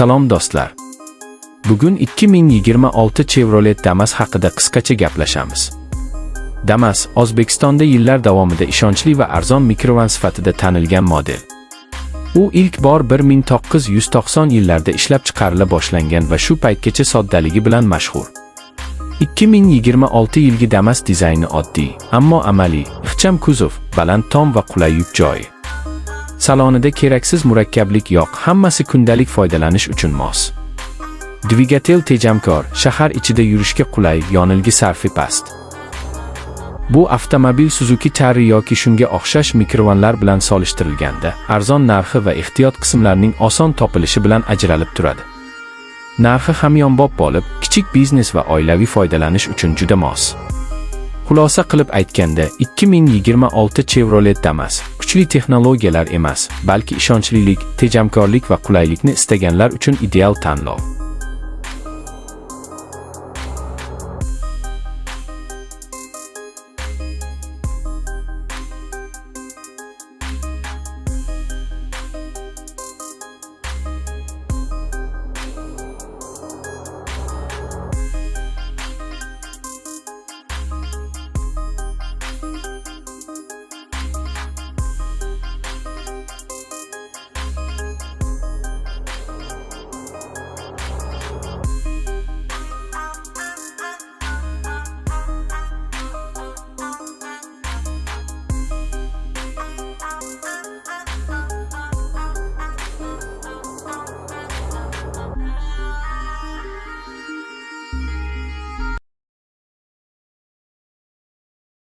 Salom do'stlar. Bugun 2026 Chevrolet Damas haqida qisqacha gaplashamiz. Damas O'zbekistonda yillar davomida ishonchli va arzon mikrovan sifatida tanilgan model. U ilk bor 1990 yillarda ishlab chiqarila boshlangan va shu paytgacha soddaligi bilan mashhur. 2026 yilgi Damas dizayni oddiy, ammo amaliy, ixcham kuzov, baland tom va qulay yuk joyi. Salonida keraksiz murakkablik yo'q, hammasi kundalik foydalanish uchun mos. Dvigatel tejamkor, shahar ichida yurishga qulay, yonilgi sarfi past. Bu avtomobil Suzuki Terry yoki shunga o'xshash mikrovanlar bilan solishtirilganda, arzon narxi va ehtiyot qismlarining oson topilishi bilan ajralib turadi. Narxi hamyonbop bo'lib, kichik biznes va oilaviy foydalanish uchun juda mos. Xulosa qilib aytganda, 2026 Chevrolet Damas kuchli texnologiyalar emas, balki ishonchlilik, tejamkorlik va qulaylikni istaganlar uchun ideal tanlov.